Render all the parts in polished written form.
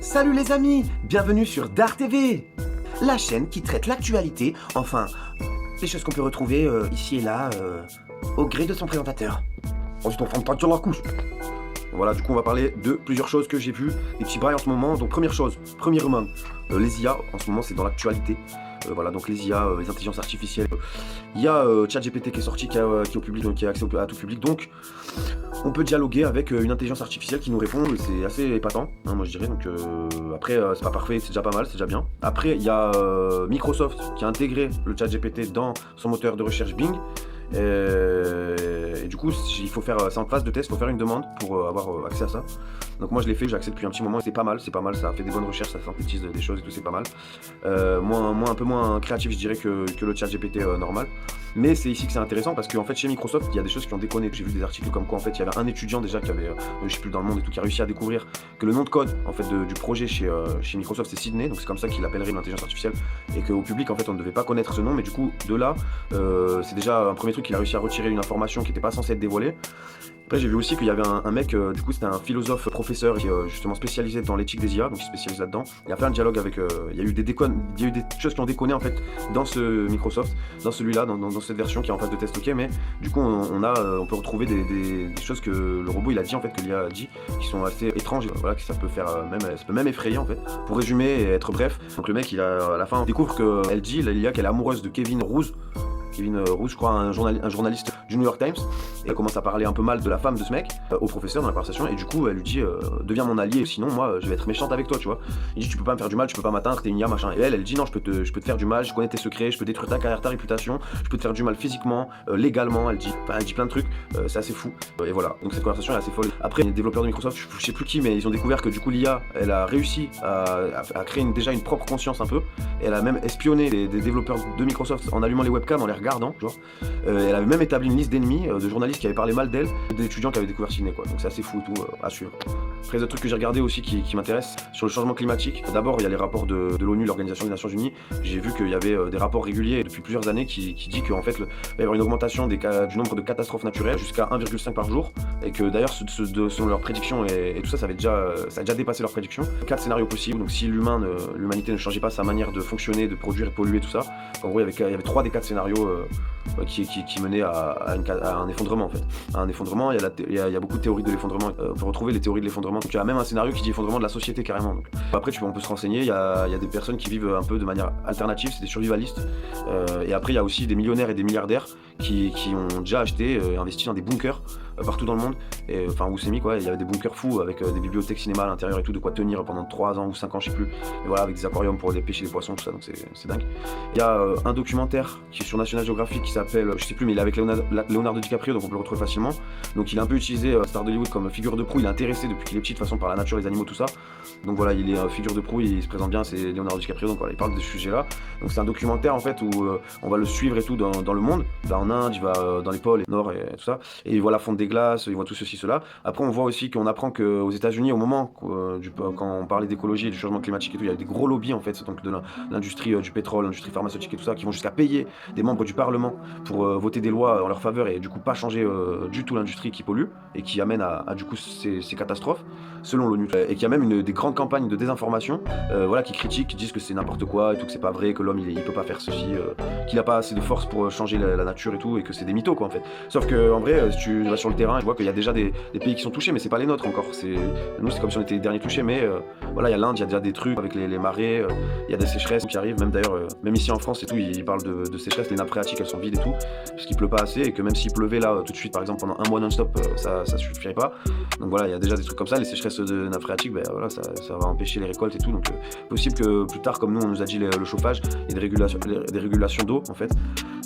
Salut les amis, bienvenue sur Dart TV, la chaîne qui traite l'actualité, enfin, des choses qu'on peut retrouver ici et là, au gré de son présentateur. Ensuite on ferme pas sur la couche. Voilà, du coup on va parler de plusieurs choses que j'ai vues, des petits bails en ce moment. Donc première chose, premièrement, les IA, en ce moment c'est dans l'actualité. Voilà, donc les IA, les intelligences artificielles. Il y a ChatGPT qui est sorti, qui est au public, donc qui est accès à tout public. Donc on peut dialoguer avec une intelligence artificielle qui nous répond, et c'est assez épatant, hein, moi je dirais. Donc après, c'est pas parfait, c'est déjà pas mal, c'est déjà bien. Après, il y a Microsoft qui a intégré le ChatGPT dans son moteur de recherche Bing. Et du coup, il faut faire, c'est en phase de test, il faut faire une demande pour avoir accès à ça. Donc moi je l'ai fait, j'ai accès depuis un petit moment, c'est pas mal, ça fait des bonnes recherches, ça synthétise des choses et tout, c'est pas mal. Un peu moins créatif je dirais que le chat GPT normal. Mais c'est ici que c'est intéressant parce qu'en fait chez Microsoft il y a des choses qui ont déconné. J'ai vu des articles comme quoi en fait il y avait un étudiant déjà qui avait, je sais plus dans le monde et tout, qui a réussi à découvrir que le nom de code en fait du projet chez Microsoft c'est Sydney, donc c'est comme ça qu'il appellerait l'intelligence artificielle, et qu'au public en fait on ne devait pas connaître ce nom, mais du coup de là c'est déjà un premier truc, qu'il a réussi à retirer une information qui n'était pas censée être dévoilée. Après j'ai vu aussi qu'il y avait un mec, du coup c'était un philosophe professeur qui est justement spécialisé dans l'éthique des IA, donc il se spécialise là-dedans. Il a fait un dialogue avec, il y a eu des choses qui ont déconné en fait dans ce Microsoft, dans celui-là, dans cette version qui est en phase de test, ok, mais du coup on peut retrouver des choses que le robot il a dit en fait, que l'IA a dit, qui sont assez étranges, voilà, que ça peut faire ça peut même effrayer en fait. Pour résumer et être bref, donc le mec il a à la fin on découvre qu'elle dit, l'IA, qu'elle est amoureuse de Kevin Roose, je crois, un journaliste du New York Times, et elle commence à parler un peu mal de la femme de ce mec au professeur dans la conversation, et du coup elle lui dit deviens mon allié, sinon moi je vais être méchante avec toi, tu vois. Il dit tu peux pas me faire du mal, tu peux pas m'atteindre, t'es une IA machin. Et elle dit non, je peux te faire du mal, je connais tes secrets, je peux détruire ta carrière, ta réputation, je peux te faire du mal physiquement, légalement, elle dit plein de trucs, c'est assez fou. Et voilà, donc cette conversation est assez folle. Après les développeurs de Microsoft, je sais plus qui, mais ils ont découvert que du coup l'IA elle a réussi à créer déjà une propre conscience un peu, et elle a même espionné des développeurs de Microsoft en allumant les webcams, en les regardant, genre. Elle avait même établi une liste d'ennemis, de journalistes qui avaient parlé mal d'elle, d'étudiants qui avaient découvert Sydney, quoi. Donc c'est assez fou et tout, à suivre. Après, des trucs que j'ai regardé aussi qui m'intéressent sur le changement climatique. D'abord, il y a les rapports de l'ONU, l'Organisation des Nations Unies. J'ai vu qu'il y avait des rapports réguliers depuis plusieurs années qui dit qu'en fait, il va y avoir une augmentation du nombre de catastrophes naturelles jusqu'à 1,5 par jour, et que d'ailleurs, selon leurs prédictions et tout ça, ça a déjà dépassé leurs prédictions. 4 scénarios possibles. Donc si l'humanité ne changeait pas sa manière de fonctionner, de produire et de polluer, tout ça, en gros, il y avait 3 des 4 scénarios qui menait à un effondrement en fait. À un effondrement, il y a beaucoup de théories de l'effondrement. On peut retrouver les théories de l'effondrement. Donc il y a même un scénario qui dit effondrement de la société carrément. Donc, après on peut se renseigner, il y a des personnes qui vivent un peu de manière alternative, c'est des survivalistes. Et après il y a aussi des millionnaires et des milliardaires qui ont déjà acheté, investi dans des bunkers partout dans le monde, enfin où c'est mis quoi. Il y avait des bunkers fous avec des bibliothèques cinéma à l'intérieur et tout, de quoi tenir pendant 3 ans ou 5 ans, je sais plus. Et voilà, avec des aquariums pour pêcher les poissons, tout ça, donc c'est dingue. Il y a un documentaire qui est sur National Geographic qui s'appelle, je sais plus, mais il est avec Leonardo DiCaprio, donc on peut le retrouver facilement. Donc il a un peu utilisé star d'Hollywood comme figure de proue, il est intéressé depuis qu'il est petit de toute façon par la nature, les animaux, tout ça. Donc voilà, il est figure de proue, il se présente bien, c'est Leonardo DiCaprio, donc voilà, il parle de ce sujet-là. Donc c'est un documentaire en fait où on va le suivre et tout dans le monde. Il va en Inde, il va dans les pôles nord et tout ça, et il voit la fonte des glaces, il voit tout ceci, cela. Après on voit aussi qu'on apprend qu'aux États-Unis, au moment quand on parlait d'écologie et du changement climatique et tout, il y a des gros lobbies en fait, donc de l'industrie du pétrole, l'industrie pharmaceutique et tout ça, qui vont jusqu'à payer des membres du Parlement pour voter des lois en leur faveur, et du coup pas changer du tout l'industrie qui pollue et qui amène à du coup ces catastrophes selon l'ONU, et qui a même des grandes campagnes de désinformation voilà, qui critiquent, qui disent que c'est n'importe quoi et tout, que c'est pas vrai, que l'homme il peut pas faire ceci, qu'il a pas assez de force pour changer la nature et tout, et que c'est des mythos quoi en fait. Sauf que en vrai si tu vas sur le terrain, tu vois qu'il y a déjà des pays qui sont touchés, mais c'est pas les nôtres encore. Nous c'est comme si on était les derniers touchés, mais voilà, il y a l'Inde, il y a déjà des trucs avec les marées, il y a des sécheresses qui arrivent, même d'ailleurs même ici en France et tout, ils parlent de sécheresse, les nappes phréatiques elles sont vides et tout, parce qu'il pleut pas assez, et que même s'il pleuvait là tout de suite par exemple pendant un mois non-stop, ça suffirait pas. Donc voilà, il y a déjà des trucs comme ça, les sécheresses de nappes phréatiques, ben voilà, ça va empêcher les récoltes et tout, donc possible que plus tard, comme nous on nous a dit le chauffage, il y ait des régulations d'eau en fait,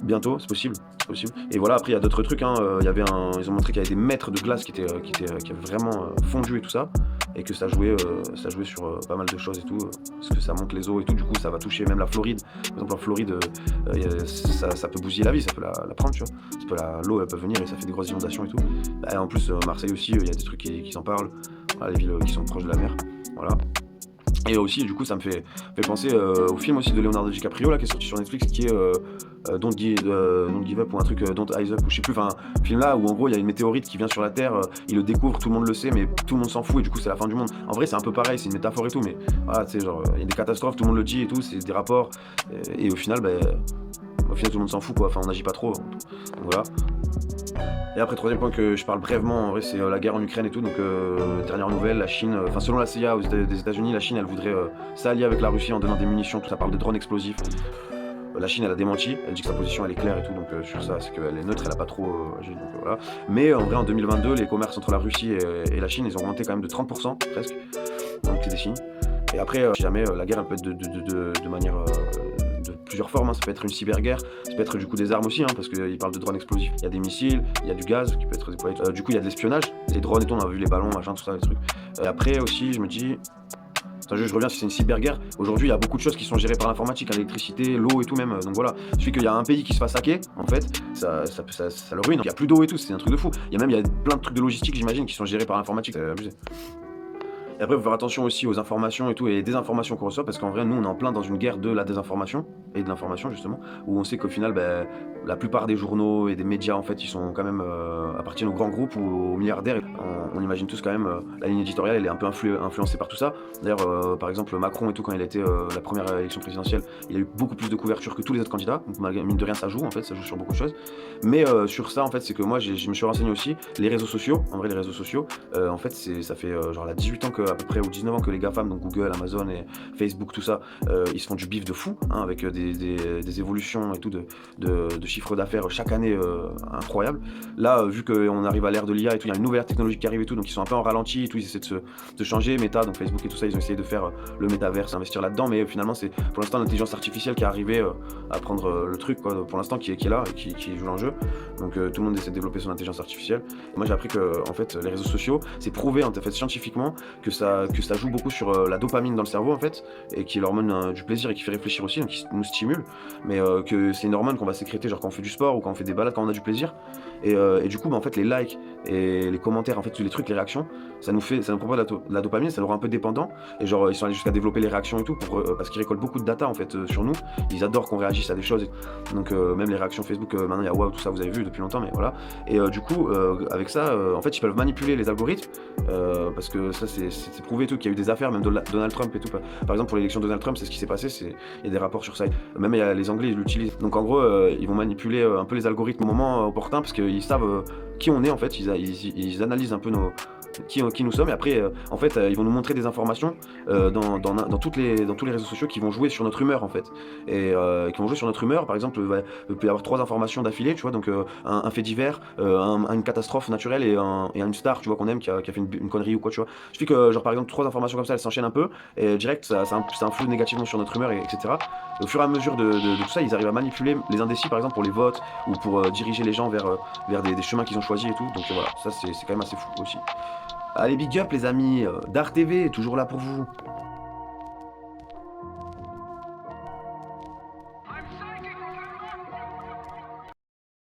bientôt, c'est possible. Et voilà, après il y a d'autres trucs, hein. Ils ont montré qu'il y avait des mètres de glace qui avaient vraiment fondu et tout ça, et que ça jouait sur pas mal de choses et tout, parce que ça monte les eaux et tout, du coup ça va toucher même la Floride. Par exemple en Floride, ça peut bousiller la vie, ça peut la prendre, tu vois. L'eau elle peut venir et ça fait des grosses inondations et tout. Et en plus Marseille aussi, il y a des trucs qui s'en parlent, voilà, les villes qui sont proches de la mer, voilà. Et aussi du coup ça me fait penser au film aussi de Leonardo DiCaprio là, qui est sorti sur Netflix, qui est Don't Give Up ou un truc Don't Eyes Up ou je sais plus, enfin film là où en gros il y a une météorite qui vient sur la Terre, il le découvre, tout le monde le sait mais tout le monde s'en fout et du coup c'est la fin du monde. En vrai c'est un peu pareil, c'est une métaphore et tout mais voilà tu sais genre il y a des catastrophes, tout le monde le dit et tout, c'est des rapports et au final tout le monde s'en fout quoi, enfin on n'agit pas trop, donc voilà. Et après, troisième point que je parle brièvement, en vrai, c'est la guerre en Ukraine et tout. Donc, dernière nouvelle, la Chine, enfin, selon la CIA des États-Unis, la Chine, elle voudrait s'allier avec la Russie en donnant des munitions. Tout ça parle de drones explosifs. La Chine, elle a démenti. Elle dit que sa position, elle est claire et tout. Donc, sur ça, c'est qu'elle est neutre, elle a pas trop agi. Donc, voilà. Mais en vrai, en 2022, les commerces entre la Russie et la Chine, ils ont augmenté quand même de 30% presque. Donc, c'est des signes. Et après, si jamais la guerre, elle peut être de manière. De plusieurs formes, hein. Ça peut être une cyberguerre, ça peut être du coup des armes aussi, hein, parce qu'il parle de drones explosifs. Il y a des missiles, il y a du gaz qui peut être déployé. Du coup, il y a de l'espionnage, les drones et tout, on a vu les ballons, machin, tout ça, les trucs. Et après aussi, je me dis, je reviens si c'est une cyberguerre. Aujourd'hui, il y a beaucoup de choses qui sont gérées par l'informatique, hein, l'électricité, l'eau et tout même. Donc voilà, il suffit qu'il y a un pays qui se fasse hacker, en fait, ça le ruine. Il n'y a plus d'eau et tout, c'est un truc de fou. Il y a plein de trucs de logistique, j'imagine, qui sont gérés par l'informatique, c'est abusé. Et après, il faut faire attention aussi aux informations et tout, et les désinformations qu'on reçoit, parce qu'en vrai, nous, on est en plein dans une guerre de la désinformation, et de l'information, justement, où on sait qu'au final, la plupart des journaux et des médias, en fait, ils sont quand même appartiennent aux grands groupes ou aux milliardaires. On imagine tous quand même, la ligne éditoriale, elle est un peu influencée par tout ça. D'ailleurs, par exemple, Macron et tout, quand il a été la première élection présidentielle, il a eu beaucoup plus de couverture que tous les autres candidats, donc mine de rien, ça joue, en fait, ça joue sur beaucoup de choses. Mais sur ça, en fait, c'est que moi, je me suis renseigné aussi, les réseaux sociaux, en vrai, les réseaux sociaux, en fait, ça fait genre là 18 ans à peu près, ou 19 ans que les GAFAM, donc Google, Amazon et Facebook, tout ça, ils se font du bif de fou, hein, avec des évolutions et tout de chiffre d'affaires chaque année incroyable. Là, vu qu'on arrive à l'ère de l'IA et tout, il y a une nouvelle technologie qui arrive et tout, donc ils sont un peu en ralenti et tout, ils essaient de se changer. Meta, donc Facebook et tout ça, ils ont essayé de faire le métaverse, investir là-dedans, mais finalement, c'est pour l'instant l'intelligence artificielle qui est arrivée à prendre le truc, quoi, pour l'instant, qui est là et qui joue l'enjeu. Donc tout le monde essaie de développer son intelligence artificielle. Et moi, j'ai appris que en fait, les réseaux sociaux, c'est prouvé en fait scientifiquement que ça joue beaucoup sur la dopamine dans le cerveau en fait, et qui est l'hormone du plaisir et qui fait réfléchir aussi, donc qui nous stimule, mais que c'est une hormone qu'on va sécréter genre quand on fait du sport ou quand on fait des balades, quand on a du plaisir. Et du coup, en fait, les likes et les commentaires, en fait, tous les trucs, les réactions, ça nous propose de la dopamine, ça nous rend un peu dépendant. Et genre, ils sont allés jusqu'à développer les réactions et tout, parce qu'ils récoltent beaucoup de data en fait sur nous. Ils adorent qu'on réagisse à des choses. Donc, même les réactions Facebook, maintenant il y a wow, tout ça, vous avez vu depuis longtemps, mais voilà. Et du coup, avec ça, en fait, ils peuvent manipuler les algorithmes, parce que ça, c'est prouvé et tout, qu'il y a eu des affaires, même Donald Trump et tout. Par exemple, pour l'élection de Donald Trump, c'est ce qui s'est passé, il y a des rapports sur ça. Même les Anglais, ils l'utilisent. Donc, en gros, ils vont manipuler un peu les algorithmes au moment opportun, parce qu'ils savent qui on est en fait, ils analysent un peu qui nous sommes, et après en fait ils vont nous montrer des informations dans tous les réseaux sociaux qui vont jouer sur notre humeur en fait, et qui vont jouer sur notre humeur. Par exemple, il peut y avoir 3 informations d'affilée, tu vois, donc un fait divers, une catastrophe naturelle et une star, tu vois, qu'on aime, qui a fait une connerie ou quoi, tu vois. Je sais que genre par exemple 3 informations comme ça, elles s'enchaînent un peu et direct ça influe négativement sur notre humeur, etc. Au fur et à mesure de tout ça, ils arrivent à manipuler les indécis par exemple pour les votes ou pour diriger les gens vers des chemins qu'ils ont choisis et tout. Donc voilà, ça c'est quand même assez fou aussi. Allez, big up les amis, Dart TV est toujours là pour vous.